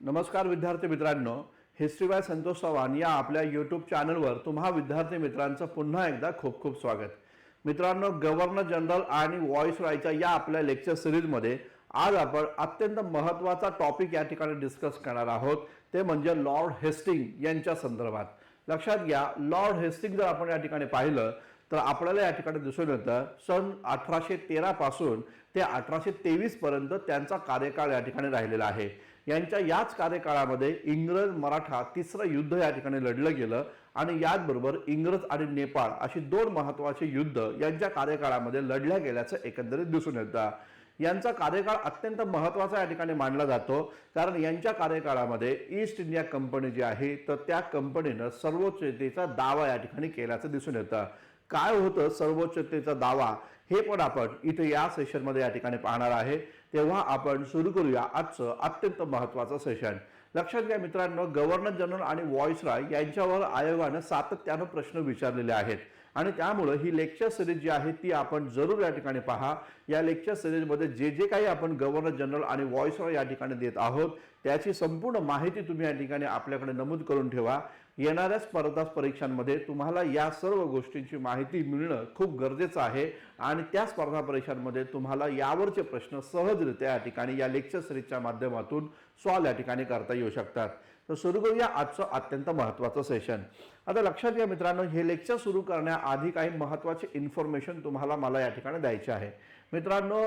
नमस्कार विद्यार्थी मित्रांनो, हिस्ट्री बाय संतोष चव्हाण या आपल्या यूट्यूब चॅनलवर तुम्हा विद्यार्थी मित्रांचं पुन्हा एकदा खूप खूप स्वागत. मित्रांनो, गव्हर्नर जनरल आणि व्हॉइसरॉयच्या या आपल्या लेक्चर सिरीजमध्ये आज आपण अत्यंत महत्त्वाचा टॉपिक या ठिकाणी डिस्कस करणार आहोत, ते म्हणजे लॉर्ड हेस्टिंग यांच्या संदर्भात. लक्षात घ्या, लॉर्ड हेस्टिंग जर आपण या ठिकाणी पाहिलं तर आपल्याला या ठिकाणी दिसून येतं सन 1813 पासून ते 1823 पर्यंत त्यांचा कार्यकाळ या ठिकाणी राहिलेला आहे. यांच्या याच कार्यकाळामध्ये इंग्रज मराठा तिसरं युद्ध या ठिकाणी लढलं गेलं आणि याचबरोबर इंग्रज आणि नेपाळ अशी दोन महत्त्वाची युद्ध यांच्या कार्यकाळामध्ये लढल्या गेल्याचं एकंदरीत दिसून येतं. यांचा कार्यकाळ अत्यंत महत्त्वाचा या ठिकाणी मानला जातो, कारण यांच्या कार्यकाळामध्ये ईस्ट इंडिया कंपनी जी आहे तर त्या कंपनीनं सर्वोच्चतेचा दावा या ठिकाणी केल्याचं दिसून येतं. काय होतं सर्वोच्चतेचा दावा हे पण आपण इथे या सेशनमध्ये या ठिकाणी पाहणार आहे. तेव्हा आपण सुरू करूया आजचं अत्यंत महत्त्वाचं सेशन. लक्षात घ्या मित्रांनो, गव्हर्नर जनरल आणि व्हॉइसरॉय यांच्यावर आयोगानं सातत्यानं प्रश्न विचारलेले आहेत आणि त्यामुळे ही लेक्चर सिरीज जी आहे ती आपण जरूर या ठिकाणी पहा. या लेक्चर सिरीजमध्ये जे जे काही आपण गव्हर्नर जनरल आणि व्हॉइसरॉय या ठिकाणी देत आहोत त्याची संपूर्ण माहिती तुम्ही या ठिकाणी आपल्याकडे नमूद करून ठेवा. येणाऱ्या स्पर्धा परीक्षांमध्ये तुम्हाला या सर्व गोष्टींची माहिती मिळणं खूप गरजेचं आहे आणि त्या स्पर्धा परीक्षांमध्ये तुम्हाला यावरचे प्रश्न सहजरित्या या ठिकाणी या लेक्चर सिरीजच्या माध्यमातून सॉल्व या ठिकाणी करता येऊ शकतात. तर सुरू करूया आजचं अत्यंत महत्त्वाचं सेशन. आता लक्षात घ्या मित्रांनो, हे लेक्चर सुरू करण्याआधी काही महत्त्वाचे इन्फॉर्मेशन तुम्हाला मला या ठिकाणी द्यायचे आहे. मित्रांनो,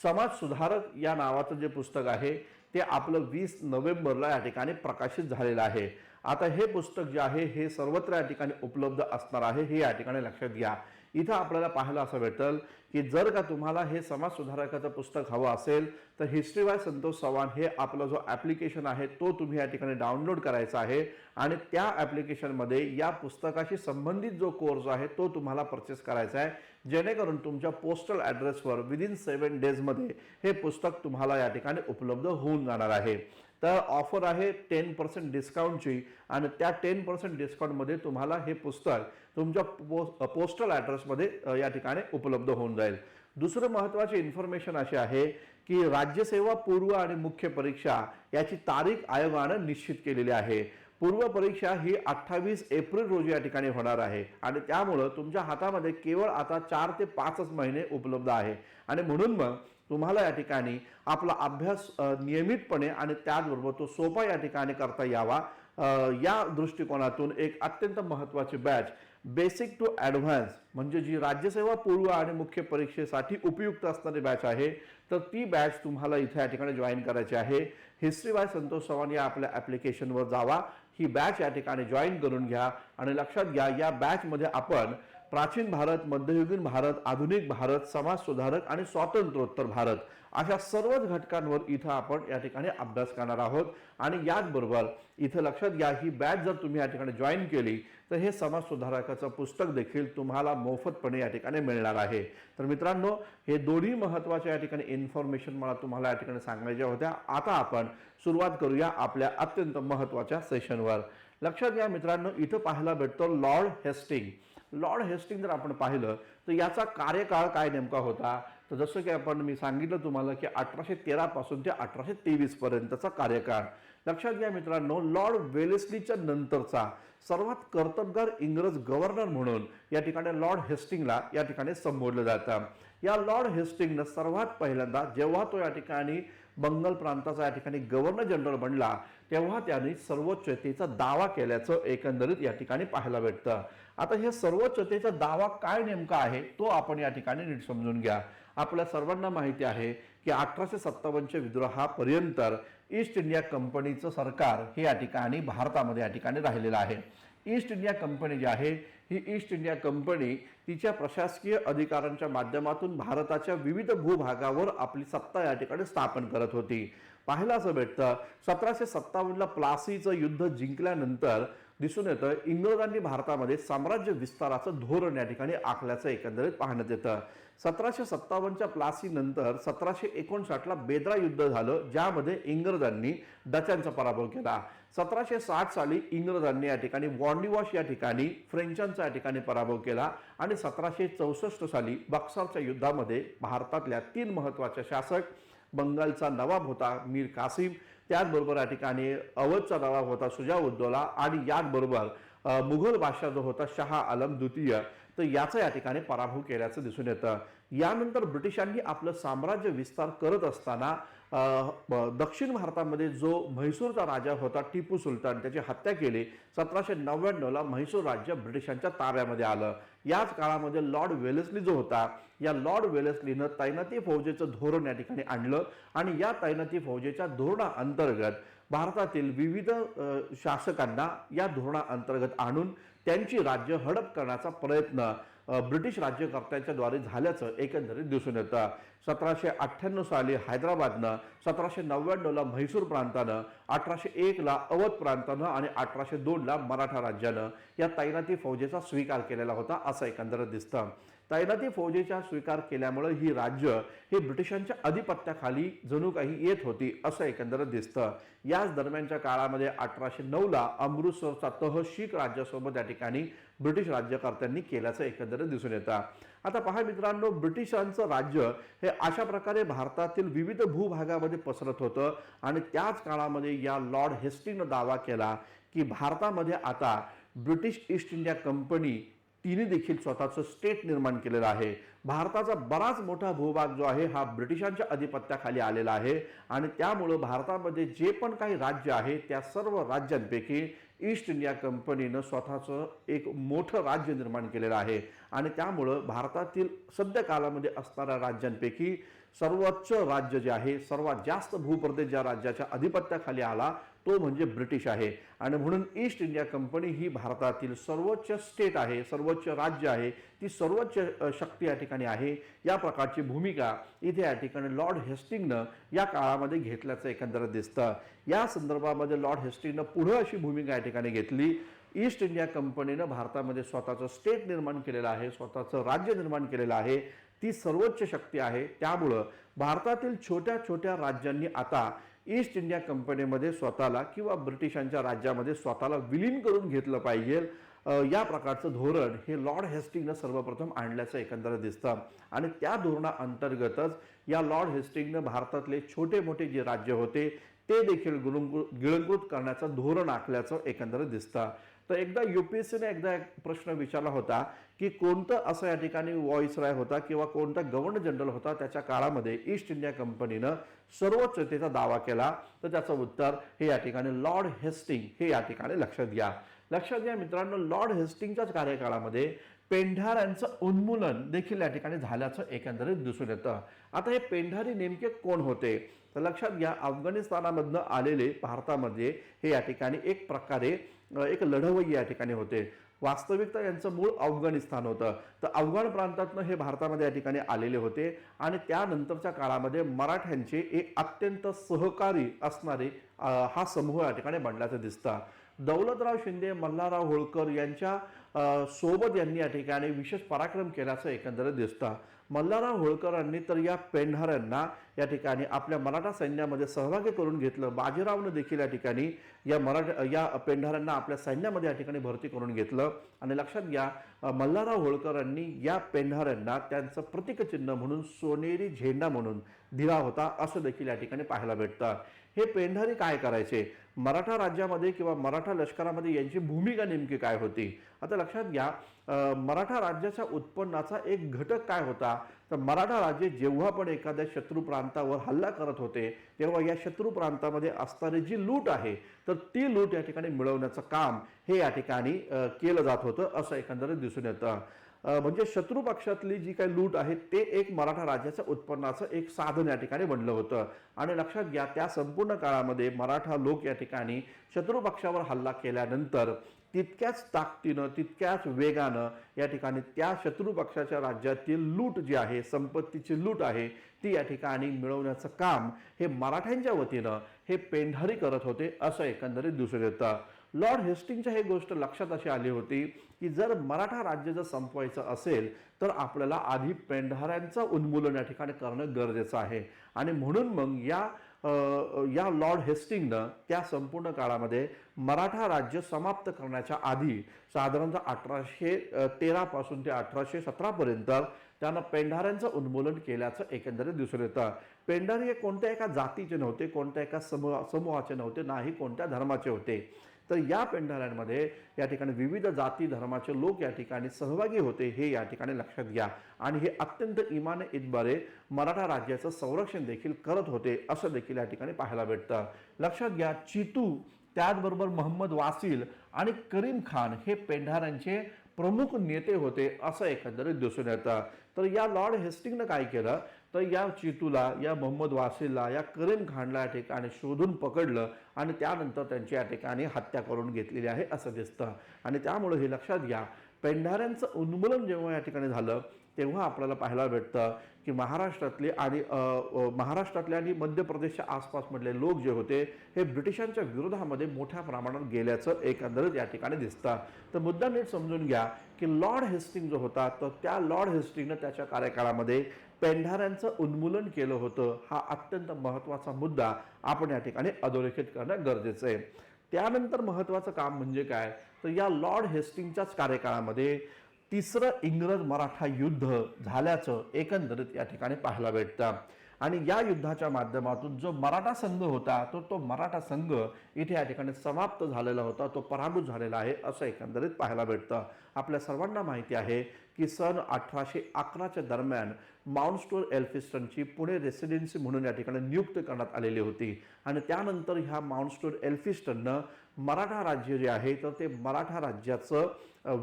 समाज सुधारक या नावाचं जे पुस्तक आहे ते आपलं 20 नोव्हेंबरला या ठिकाणी प्रकाशित झालेलं आहे. आता हे पुस्तक जे आहे हे सर्वत्र या ठिकाणी उपलब्ध असणार आहे, हे या ठिकाणी लक्षात घ्या. इथं आपल्याला पाहायला असं भेटेल की जर का तुम्हाला हे समाज सुधारकाचं पुस्तक हवं असेल तर हिस्ट्री बाय संतोष चव्हाण हे आपला जो ॲप्लिकेशन आहे तो तुम्ही या ठिकाणी डाउनलोड करायचा आहे आणि त्या ॲप्लिकेशनमध्ये या पुस्तकाशी संबंधित जो कोर्स आहे तो तुम्हाला परचेस करायचा आहे, जेणेकरून तुमच्या पोस्टल ॲड्रेसवर विदिन 7 डेजमध्ये हे पुस्तक तुम्हाला या ठिकाणी उपलब्ध होऊन जाणार आहे. तर ऑफर आहे 10% डिस्काउंटची आणि त्या 10% डिस्काउंटमध्ये तुम्हाला हे पुस्तक तुमच्या पोस्टल ॲड्रेसमध्ये या ठिकाणी उपलब्ध होऊन जाईल. दुसरं महत्त्वाची इन्फॉर्मेशन अशी आहे की राज्यसेवा पूर्व आणि मुख्य परीक्षा याची तारीख आयोगानं निश्चित केलेली आहे. पूर्व परीक्षा ही 28 एप्रिल रोजी या ठिकाणी होणार आहे आणि त्यामुळं तुमच्या हातामध्ये केवळ आता 4 ते 5 महिने उपलब्ध आहे आणि म्हणून मग तुम्हाला या ठिकाणी आपला अभ्यास नियमितपणे आणि त्याचबरोबर तो सोपा या ठिकाणी करता यावा या दृष्टिकोनातून एक अत्यंत महत्त्वाची बॅच बेसिक टू ॲडव्हान्स म्हणजे जी राज्यसेवा पूर्व आणि मुख्य परीक्षेसाठी उपयुक्त असणारी बॅच आहे तर ती बॅच तुम्हाला इथे या ठिकाणी जॉईन करायची आहे. हिस्ट्री बाय संतोष चव्हाण या आपल्या ॲप्लिकेशनवर जावा, ही बॅच या ठिकाणी जॉईन करून घ्या आणि लक्षात घ्या या बॅचमध्ये आपण प्राचीन भारत, मध्ययुगीन भारत, आधुनिक भारत, समाज सुधारक आणि स्वातंत्र्योत्तर भारत अशा सर्वच घटकांवर इथं आपण या ठिकाणी अभ्यास करणार आहोत. आणि याचबरोबर इथं लक्षात घ्या ही बॅच जर तुम्ही या ठिकाणी जॉईन केली तर हे समाज सुधारकाचं पुस्तक देखील तुम्हाला मोफतपणे या ठिकाणी मिळणार आहे. तर मित्रांनो, हे दोन्ही महत्त्वाच्या या ठिकाणी इन्फॉर्मेशन मला तुम्हाला या ठिकाणी सांगायच्या होत्या. आता आपण सुरुवात करूया आपल्या अत्यंत महत्त्वाच्या सेशनवर. लक्षात घ्या मित्रांनो, इथं पाहायला भेटतो लॉर्ड हेस्टिंग. लॉर्ड हेस्टिंग जर आपण पाहिलं तर याचा कार्यकाळ काय नेमका होता, तर जसं की मी सांगितलं तुम्हाला की 1813 पासून ते 1823 पर्यंतचा कार्यकाळ. लक्षात घ्या मित्रांनो, लॉर्ड वेलेस्लीच्या नंतरचा सर्वात कर्तबगार इंग्रज गव्हर्नर म्हणून या ठिकाणी लॉर्ड हेस्टिंगला या ठिकाणी संबोधलं जातं. या लॉर्ड हेस्टिंगनं सर्वात पहिल्यांदा जेव्हा तो या ठिकाणी बंगाल प्रांताचा या ठिकाणी गव्हर्नर जनरल बनला तेव्हा त्यांनी सर्वोच्चतेचा दावा केल्याचं एकंदरीत या ठिकाणी पाहायला भेटतं. आता हे सर्वोच्चतेचा दावा काय नेमका आहे तो आपण या ठिकाणी नीट समजून घ्या. आपल्या सर्वांना माहिती आहे की 1857च्या विद्रोहापर्यंत ईस्ट इंडिया कंपनीचं सरकार हे या ठिकाणी भारतामध्ये या ठिकाणी राहिलेलं आहे. ईस्ट इंडिया कंपनी जी आहे ही ईस्ट इंडिया कंपनी तिच्या प्रशासकीय अधिकारांच्या माध्यमातून भारताच्या विविध भूभागावर आपली सत्ता या ठिकाणी स्थापन करत होती. पाहायला असं भेटतं 1757ला प्लासीचं युद्ध जिंकल्यानंतर दिसून येतं इंग्रजांनी भारतामध्ये साम्राज्य विस्ताराचं धोरण या ठिकाणी आखल्याचं एकंदरीत पाहण्यात येतं. 1757च्या प्लासी नंतर 1759ला बेद्रा युद्ध झालं, ज्यामध्ये इंग्रजांनी डचांचा पराभव केला. 1760 साली इंग्रजांनी या ठिकाणी वॉन्डिवॉश या ठिकाणी फ्रेंचांचा या ठिकाणी पराभव केला आणि 1764 साली बक्सरच्या युद्धामध्ये भारतातल्या 3 महत्त्वाच्या शासक बंगालचा नवाब होता मीर कासिम, त्याचबरोबर या ठिकाणी अवधचा नवाब होता शुजाउद्दौला आणि याचबरोबर मुघल बादशाह जो होता शहा आलम द्वितीय, तर याचा या ठिकाणी पराभव केल्याचं दिसून येतं. यानंतर ब्रिटिशांनी आपलं साम्राज्य विस्तार करत असताना दक्षिण भारतामध्ये जो म्हैसूरचा राजा होता टिपू सुलतान, त्याची हत्या केली. 1799ला म्हैसूर राज्य ब्रिटिशांच्या ताब्यामध्ये आलं. याच काळामध्ये लॉर्ड वेलेस्ली जो होता, या लॉर्ड वेलेस्लीनं तैनाती फौजेचं धोरण या ठिकाणी आणलं आणि या तैनाती फौजेच्या धोरणाअंतर्गत भारतातील विविध शासकांना या धोरणाअंतर्गत आणून त्यांची राज्य हडप करण्याचा प्रयत्न ब्रिटिश राज्यकर्त्यांच्या द्वारे झाल्याचं एकंदरीत दिसून येतं. 1798 साली हैदराबादनं, 1799ला म्हैसूर प्रांतानं, 1801ला अवध प्रांतानं आणि 1802ला मराठा राज्यानं या तैनाती फौजेचा स्वीकार केलेला होता असं एकंदरीत दिसतं. तैनाती फौजेचा स्वीकार केल्यामुळे ही राज्य हे ब्रिटिशांच्या अधिपत्याखाली जणू काही येत होती असं एकंदरीत दिसतं. याच दरम्यानच्या काळामध्ये 1809ला अमृतसरचा तह शीख राज्यासोबत या ठिकाणी ब्रिटिश राज्यकर्त्यांनी केल्याचं एकंदरीत दिसून येतं. आता पहा मित्रांनो, ब्रिटिशांचं राज्य हे अशा प्रकारे भारतातील विविध भूभागामध्ये पसरत होतं आणि त्याच काळामध्ये या लॉर्ड हेस्टिंगनं दावा केला की भारतामध्ये आता ब्रिटिश ईस्ट इंडिया कंपनी तिने देखील स्वतःचं स्टेट निर्माण केलेलं आहे. भारताचा बराच मोठा भूभाग जो आहे हा ब्रिटिशांच्या अधिपत्याखाली आलेला आहे आणि त्यामुळं भारतामध्ये जे पण काही राज्य आहे त्या सर्व राज्यांपैकी ईस्ट इंडिया कंपनीनं स्वतःचं एक मोठं राज्य निर्माण केलेलं आहे आणि त्यामुळं भारतातील सध्या काळामध्ये असणाऱ्या राज्यांपैकी सर्वोच्च राज्य जे आहे, सर्वात जास्त भूप्रदेश ज्या राज्याच्या अधिपत्याखाली आला तो म्हणजे ब्रिटिश आहे आणि म्हणून ईस्ट इंडिया कंपनी ही भारतातील सर्वोच्च स्टेट आहे, सर्वोच्च राज्य आहे, ती सर्वोच्च शक्ती या ठिकाणी आहे. या प्रकारची भूमिका इथे या ठिकाणी लॉर्ड हेस्टिंगनं या काळामध्ये घेतल्याचं एकंदरीत दिसतं. या संदर्भामध्ये लॉर्ड हेस्टिंगनं पुढे अशी भूमिका या ठिकाणी घेतली, ईस्ट इंडिया कंपनीनं भारतामध्ये स्वतःचं स्टेट निर्माण केलेलं आहे, स्वतःचं राज्य निर्माण केलेलं आहे, ती सर्वोच्च शक्ती आहे. त्यामुळं भारतातील छोट्या छोट्या राज्यांनी आता ईस्ट इंडिया कंपनीमध्ये स्वतःला किंवा ब्रिटिशांच्या राज्यामध्ये स्वतःला विलीन करून घेतलं पाहिजे. या प्रकारचं धोरण हे लॉर्ड हेस्टिंगनं सर्वप्रथम आणल्याचं एकंदरीत दिसतं आणि त्या धोरणाअंतर्गतच या लॉर्ड हेस्टिंगनं भारतातले छोटे मोठे जे राज्य होते ते देखील गिळंकृत करण्याचं धोरण आखल्याचं एकंदरीत दिसतं. तर एकदा UPSCने एकदा एक प्रश्न विचारला होता की कोणतं असं या ठिकाणी व्हॉइसरॉय होता किंवा कोणता गव्हर्नर जनरल होता त्याच्या काळामध्ये ईस्ट इंडिया कंपनीनं सर्वोच्चतेचा दावा केला, तर त्याचं उत्तर हे या ठिकाणी लॉर्ड हेस्टिंग हे या ठिकाणी लक्षात घ्या मित्रांनो. लॉर्ड हेस्टिंगच्याच कार्यकाळामध्ये पेंढाऱ्यांचं उन्मूलन देखील या ठिकाणी झाल्याचं एकंदरीत दिसून येतं. आता हे पेंढारी नेमके कोण होते, तर लक्षात घ्या, अफगाणिस्तानामधनं आलेले भारतामध्ये हे या ठिकाणी एक प्रकारे एक लढवय्ये या ठिकाणी होते. वास्तविकता यांचं मूळ अफगाणिस्तान होतं, तर अफगाण प्रांतातनं हे भारतामध्ये या ठिकाणी आलेले होते आणि त्यानंतरच्या काळामध्ये मराठ्यांचे एक अत्यंत सहकारी असणारे हा समूह या ठिकाणी बनल्याचं दिसतं. दौलतराव शिंदे, मल्हारराव होळकर यांच्या सोबत यांनी या ठिकाणी विशेष पराक्रम केल्याचं एकंदरीत दिसतं. मल्हारराव होळकरांनी तर या पेंढाऱ्यांना या ठिकाणी आपल्या मराठा सैन्यामध्ये सहभागी करून घेतलं. बाजीरावनं देखील या ठिकाणी या पेंढाऱ्यांना आपल्या सैन्यामध्ये या ठिकाणी भरती करून घेतलं आणि लक्षात घ्या, मल्हारराव होळकरांनी या पेंढाऱ्यांना त्यांचं प्रतीकचिन्ह म्हणून सोनेरी झेंडा म्हणून दिला होता असं देखील या ठिकाणी पाहायला भेटतं. हे पेंढारी काय करायचे, मराठा राज्यामध्ये किंवा मराठा लष्करामध्ये यांची भूमिका नेमकी काय होती. आता लक्षात घ्या, मराठा राज्याच्या उत्पन्नाचा एक घटक काय होता, तर मराठा राज्य जेव्हा पण एखाद्या शत्रू प्रांतावर हल्ला करत होते तेव्हा या शत्रू प्रांतामध्ये असणारी जी लूट आहे तर ती लूट या ठिकाणी मिळवण्याचं काम हे या ठिकाणी केलं जात होतं असं एकंदरीत दिसून येतं. म्हणजे शत्रू पक्षातली जी काही लूट आहे ते एक मराठा राज्याच्या उत्पन्नाचं एक साधन या ठिकाणी बनलं होतं आणि लक्षात घ्या, त्या संपूर्ण काळामध्ये मराठा लोक या ठिकाणी शत्रू पक्षावर हल्ला केल्यानंतर तितक्याच ताकदीनं, तितक्याच वेगानं या ठिकाणी त्या शत्रू पक्षाच्या राज्यातील लूट जी आहे, संपत्तीची लूट आहे, ती या ठिकाणी मिळवण्याचं काम हे मराठ्यांच्या वतीनं हे पेंढारी करत होते असं एकंदरीत दिसून येतं. लॉर्ड हेस्टिंगच्या ही गोष्ट लक्षात अशी आली होती की जर मराठा राज्य जर संपवायचं असेल तर आपल्याला आधी पेंढाऱ्यांचं उन्मूलन या ठिकाणी करणं गरजेचं आहे आणि म्हणून मग या लॉर्ड हेस्टिंगनं त्या संपूर्ण काळामध्ये मराठा राज्य समाप्त करण्याच्या आधी साधारणतः 1813 पासून ते 1817 पर्यंत त्यानं पेंढाऱ्यांचं उन्मूलन केल्याचं एकंदरीत दिसून येतं. पेंढारी हे कोणत्या एका जातीचे नव्हते, कोणत्या एका समूहाचे नव्हते, नाही कोणत्या धर्माचे होते. तर या पेंढाऱ्यांमध्ये या ठिकाणी विविध जाती धर्माचे लोक या ठिकाणी सहभागी होते, हे या ठिकाणी लक्षात घ्या. आणि हे अत्यंत इमाने इतबारे मराठा राज्याचं संरक्षण देखील करत होते, असं देखील या ठिकाणी पाहायला भेटतं. लक्षात घ्या, चितू, त्याचबरोबर मोहम्मद वासिल आणि करीम खान हे पेंढाऱ्यांचे प्रमुख नेते होते, असं एकंदरीत दिसून येतं. तर या लॉर्ड हेस्टिंगनं काय केलं, तर या चितूला, या मोहम्मद वासिलला, या करीम खानला या ठिकाणी शोधून पकडलं आणि त्यानंतर त्यांची या ठिकाणी हत्या करून घेतलेली आहे असं दिसतं. आणि त्यामुळे हे लक्षात घ्या, पेंढाऱ्यांचं उन्मूलन जेव्हा या ठिकाणी झालं तेव्हा आपल्याला पाहायला भेटतं की महाराष्ट्रातले आणि मध्य प्रदेशच्या आसपासमधले लोक जे होते हे ब्रिटिशांच्या विरोधामध्ये मोठ्या प्रमाणात गेल्याचं एकंदरीत या ठिकाणी दिसतं. तर मुद्दा नीट समजून घ्या की लॉर्ड हेस्टिंग जो होता, तर त्या लॉर्ड हेस्टिंगनं त्याच्या कार्यकाळामध्ये पेंढाऱ्यांचं उन्मूलन केलं होतं. हा अत्यंत महत्त्वाचा मुद्दा आपण या ठिकाणी अधोरेखित करणं गरजेचं आहे. त्यानंतर महत्त्वाचं काम म्हणजे काय, तर या लॉर्ड हेस्टिंगच्याच कार्यकाळामध्ये तिसरं इंग्रज मराठा युद्ध झाल्याचं एकंदरीत या ठिकाणी पाहायला भेटतं. आणि या युद्धाच्या माध्यमातून जो मराठा संघ होता, तो मराठा संघ इथे या ठिकाणी समाप्त झालेला होता, तो पराभूत झालेला आहे असं एकंदरीत पाहायला भेटतं. आपल्या सर्वांना माहिती आहे की सन 1811च्या दरम्यान माउंट स्टुअर्ट एल्फिस्टनची पुणे रेसिडेन्सी म्हणून या ठिकाणी नियुक्त करण्यात आलेली होती. आणि त्यानंतर ह्या माउंट स्टुअर्ट एल्फिस्टननं मराठा राज्य जे आहे, तर ते मराठा राज्याचं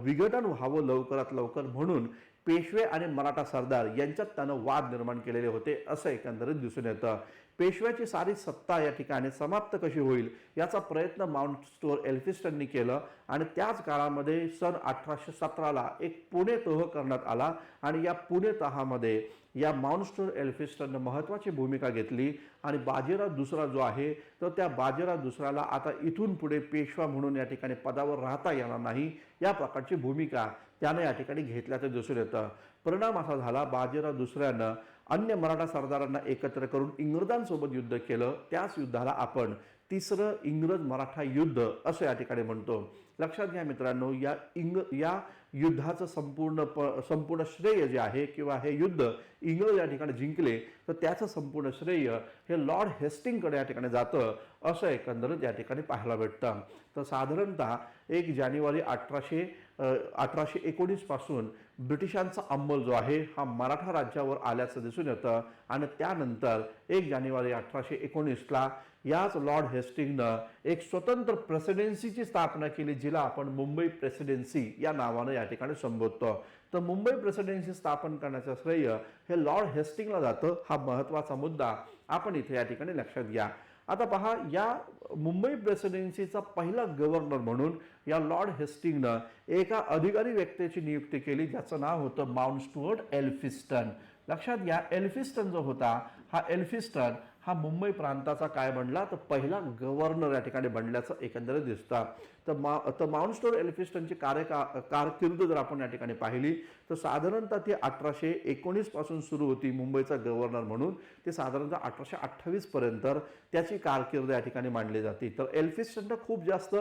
विघटन व्हावं लवकरात लवकर म्हणून पेशवे आणि मराठा सरदार यांच्यात त्यानं वाद निर्माण केलेले होते, असं एकंदरीत दिसून येतं. पेशव्याची सारी सत्ता या ठिकाणी समाप्त कशी होईल याचा प्रयत्न माउंट स्टुअर्ट एल्फिस्टननी केलं. आणि त्याच काळामध्ये सन 1817ला एक पुणे तह करण्यात आला. आणि या पुणे तहामध्ये या माउंट स्टुअर्ट एल्फिस्टननं महत्त्वाची भूमिका घेतली. आणि बाजीराव दुसरा जो आहे, तर त्या बाजीराव दुसऱ्याला आता इथून पुढे पेशवा म्हणून या ठिकाणी पदावर राहता येणार नाही, या प्रकारची भूमिका त्याने या ठिकाणी घेतल्याचं दिसून येतं. परिणाम असा झाला, बाजीराव दुसऱ्यानं अन्य मराठा सरदारांना एकत्र करून इंग्रजांसोबत युद्ध केलं. त्याच युद्धाला आपण तिसरं इंग्रज मराठा युद्ध असं या ठिकाणी म्हणतो. लक्षात घ्या मित्रांनो, या युद्धाचं संपूर्ण श्रेय जे आहे, किंवा हे युद्ध इंग्रज या ठिकाणी जिंकले, तर त्याचं संपूर्ण श्रेय हे लॉर्ड हेस्टिंगकडे या ठिकाणी जातं, असं एकंदरीत या ठिकाणी पाहायला भेटतं. तर साधारणतः 1 जानेवारी 1819 पासून ब्रिटिशांचा अंमल जो आहे हा मराठा राज्यावर आल्याचं दिसून येतं. आणि त्यानंतर 1 जानेवारी 1819ला याच लॉर्ड हेस्टिंगनं एक स्वतंत्र प्रेसिडेन्सीची स्थापना केली, जिला आपण मुंबई प्रेसिडेन्सी या नावानं या ठिकाणी संबोधतो. तर मुंबई प्रेसिडेन्सी स्थापन करण्याचं श्रेय हे लॉर्ड हेस्टिंगला जातं. हा महत्त्वाचा मुद्दा आपण इथे या ठिकाणी लक्षात घ्या. आता पहा, या मुंबई प्रेसिडेन्सीचा पहिला गव्हर्नर म्हणून या लॉर्ड हेस्टिंगनं एका अधिकारी व्यक्तीची नियुक्ती केली, ज्याचं नाव होतं माउंट स्टुअर्ट एल्फिस्टन. लक्षात घ्या, एल्फिस्टन जो होता, हा एल्फिस्टन हा मुंबई प्रांताचा काय बनला, तर पहिला गव्हर्नर या ठिकाणी बनल्याचं एकंदरीत दिसतं. तर माउंट स्टुअर्ट एल्फिस्टनची कारकीर्द जर आपण या ठिकाणी पाहिली, तर साधारणतः ती 1819 पासून सुरू होती मुंबईचा गव्हर्नर म्हणून. ते साधारणतः 1828 पर्यंत त्याची कारकीर्द या ठिकाणी मांडली जाते. तर एल्फिस्टननं खूप जास्त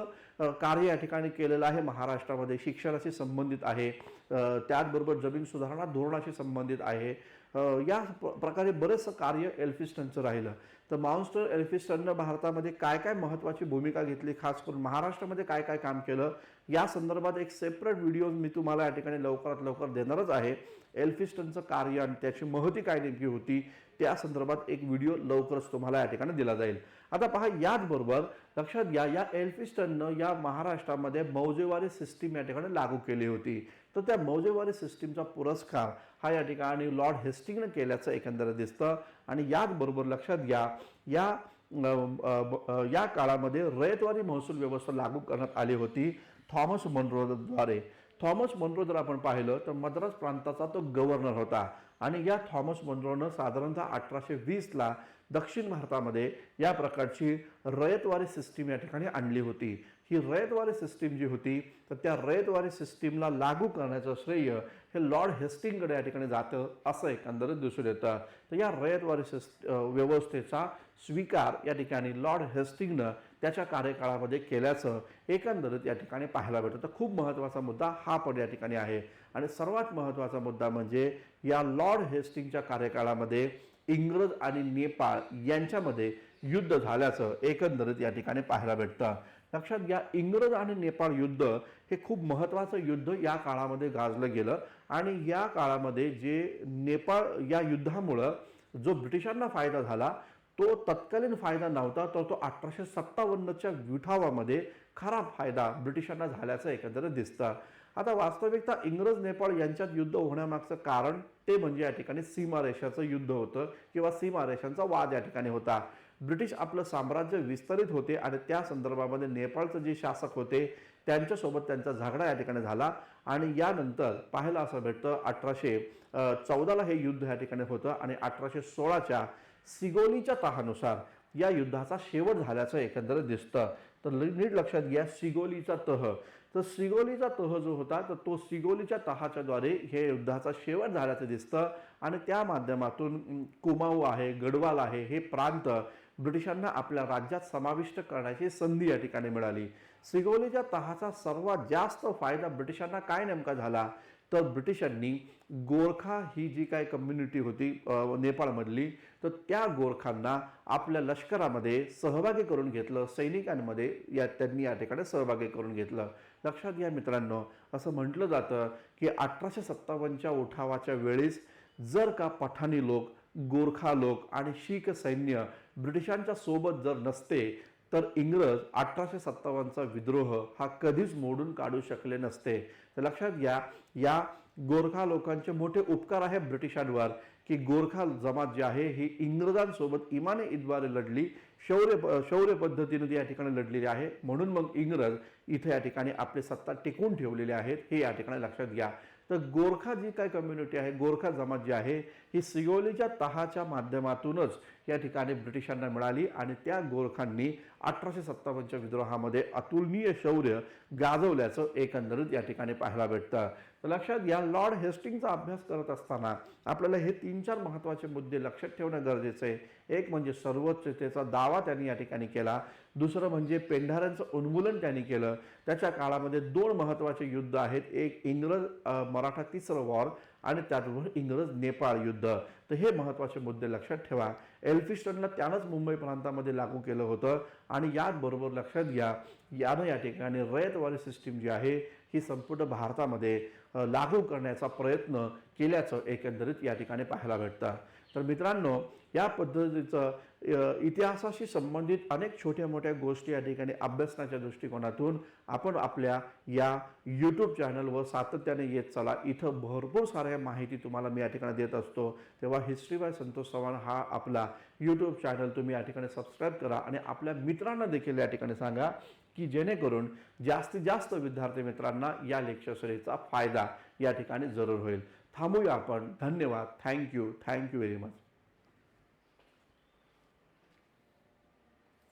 कार्य या ठिकाणी केलेलं आहे. महाराष्ट्रामध्ये शिक्षणाशी संबंधित आहे, त्याचबरोबर जमीन सुधारणा धोरणाशी संबंधित आहे. या प्रकारे बरेचसं कार्य एल्फिस्टनचं राहिलं. तर माउंट स्टुअर्ट एल्फिस्टननं भारतामध्ये काय काय महत्त्वाची भूमिका घेतली, खास करून महाराष्ट्रामध्ये काय काय काम केलं, या संदर्भात एक सेपरेट व्हिडिओ मी तुम्हाला या ठिकाणी लवकरात लवकर देणारच आहे. एल्फिस्टनचं कार्य आणि त्याची महती काय नेमकी होती, त्या संदर्भात एक व्हिडिओ लवकरच तुम्हाला या ठिकाणी दिला जाईल. आता पहा, याचबरोबर लक्षात घ्या, या एल्फिस्टननं या महाराष्ट्रामध्ये मौजेवारी सिस्टीम या ठिकाणी लागू केली होती. तर त्या मौजेवारी सिस्टीमचा पुरस्कार हा या ठिकाणी लॉर्ड हेस्टिंगनं केल्याचं एकंदरीत दिसतं. आणि याचबरोबर लक्षात घ्या, या काळामध्ये रयतवारी महसूल व्यवस्था लागू करण्यात आली होती थॉमस मनरोद्वारे. थॉमस मनरो जर आपण पाहिलं, तर मद्रास प्रांताचा तो गव्हर्नर होता. आणि या थॉमस मनरोनं साधारणतः 1820ला दक्षिण भारतामध्ये या प्रकारची रयतवारी सिस्टीम या ठिकाणी आणली होती. ही रयतवारी सिस्टीम जी होती, तर त्या रयतवारी सिस्टीमला लागू करण्याचं श्रेय हे लॉर्ड हेस्टिंगकडे या ठिकाणी जातं, असं एकंदरीत दिसून येतं. तर या रयतवारी व्यवस्थेचा स्वीकार या ठिकाणी लॉर्ड हेस्टिंगनं त्याच्या कार्यकाळामध्ये केल्याचं एकंदरीत या ठिकाणी पाहायला भेटतं. तर खूप महत्त्वाचा मुद्दा हा पण या ठिकाणी आहे. आणि सर्वात महत्त्वाचा मुद्दा म्हणजे या लॉर्ड हेस्टिंगच्या कार्यकाळामध्ये इंग्रज आणि नेपाळ यांच्यामध्ये युद्ध झाल्याचं एकंदरीत या ठिकाणी पाहायला भेटतं. लक्षात घ्या, इंग्रज आणि नेपाळ युद्ध हे खूप महत्त्वाचं युद्ध या काळामध्ये गाजलं गेलं आणि या काळामध्ये जे नेपाळ या युद्धामुळं जो ब्रिटिशांना फायदा झाला तो तत्कालीन फायदा नव्हता, तर तो 1857च्या विठावामध्ये खरा फायदा ब्रिटिशांना झाल्याचं एकंदरीत दिसतं. आता वास्तविकता इंग्रज नेपाळ यांच्यात युद्ध होण्यामागचं कारण ते म्हणजे या ठिकाणी सीमारेषाचं युद्ध होतं किंवा सीमारेषांचा वाद या ठिकाणी होता. ब्रिटिश आपलं साम्राज्य विस्तारित होते आणि त्या संदर्भामध्ये नेपाळचे जे शासक होते त्यांच्यासोबत त्यांचा झगडा या ठिकाणी झाला आणि यानंतर पाहायला असं भेटतं 1814ला हे युद्ध या ठिकाणी होतं आणि 1816च्या सिगोलीच्या तहानुसार या युद्धाचा शेवट झाल्याचं एकंदरीत दिसतं. तर नीट लक्षात घ्या, सिगोलीचा तह. तर सिगोलीचा तह जो होता तर तो सिगोलीच्या तहाच्या द्वारे हे युद्धाचा शेवट झाल्याचं दिसतं आणि त्या माध्यमातून कुमाऊ आहे, गढवाल आहे हे प्रांत ब्रिटिशांना आपल्या राज्यात समाविष्ट करण्याची संधी या ठिकाणी मिळाली. सिगोलीच्या तहाचा सर्वात जास्त फायदा ब्रिटिशांना काय नेमका झाला, तर ब्रिटिशांनी गोरखा ही जी काही कम्युनिटी होती नेपाळमधली, तर त्या गोरखांना आपल्या लष्करामध्ये सहभागी करून घेतलं, सैनिकांमध्ये त्यांनी या ठिकाणी सहभागी करून घेतलं. लक्षात घ्या मित्रांनो, असं म्हटलं जातं की 1857च्या उठावाच्या वेळेस जर का पठाणी लोक, गोरखा लोक आणि शीख सैन्य ब्रिटिशांच्या सोबत जर नसते तर इंग्रज 1857चा विद्रोह हा कधीच मोडून काढू शकले नसते. तर लक्षात घ्या, या गोरखा लोकांचे मोठे उपकार आहे ब्रिटिशांवर की गोरखा जमात जी आहे ही इंग्रजांसोबत इमाने ईदद्वारे लढली, शौर्य पद्धतीने ती या ठिकाणी लढलेली आहे, म्हणून मग इंग्रज इथे या ठिकाणी आपली सत्ता टिकवून ठेवलेली आहेत हे या ठिकाणी लक्षात घ्या. तर गोरखा जी काय कम्युनिटी आहे, गोरखा जमात जी आहे ही सिगोलीच्या तहाच्या माध्यमातूनच या ठिकाणी ब्रिटिशांना मिळाली आणि त्या गोरखांनी 1857च्या विद्रोहामध्ये अतुलनीय शौर्य गाजवल्याचं एकंदरीत या ठिकाणी पाहायला भेटतं. तर लक्षात घ्या, लॉर्ड हेस्टिंगचा अभ्यास करत असताना आपल्याला हे 3-4 महत्त्वाचे मुद्दे लक्षात ठेवणं गरजेचं आहे. एक म्हणजे सर्वोच्चतेचा दावा त्यांनी या ठिकाणी केला, दुसरं म्हणजे पेंढाऱ्यांचं उन्मूलन त्यांनी केलं. त्याच्या काळामध्ये 2 महत्त्वाचे युद्ध आहेत, एक इंग्रज मराठा तिसरं वॉर आणि त्याचबरोबर इंग्रज नेपाळ युद्ध. तर हे महत्त्वाचे मुद्दे लक्षात ठेवा. एल्फिस्टनला त्यानंच मुंबई प्रांतामध्ये लागू केलं होतं आणि याचबरोबर लक्षात घ्या, यानं या ठिकाणी रयतवारी सिस्टीम जी आहे ही संपूर्ण भारतामध्ये लागू करण्याचा प्रयत्न केल्याचं एकंदरीत या ठिकाणी पाहायला भेटतं. तर मित्रांनो, या पद्धतीचं इतिहासाशी संबंधित अनेक छोट्या मोठ्या गोष्टी या ठिकाणी अभ्यासण्याच्या दृष्टिकोनातून आपण आपल्या या यूट्यूब चॅनलवर सातत्याने येत चला. इथं भरपूर साऱ्या माहिती तुम्हाला मी या ठिकाणी देत असतो. तेव्हा हिस्ट्री बाय संतोष चव्हाण हा आपला यूट्यूब चॅनल तुम्ही या ठिकाणी सबस्क्राईब करा आणि आपल्या मित्रांना देखील या ठिकाणी सांगा की जेणेकरून जास्तीत जास्त विद्यार्थी मित्रांना या लेक्चर सिरीजचा फायदा या ठिकाणी जरूर होईल. थांबूया आपण. धन्यवाद. Thank you very much.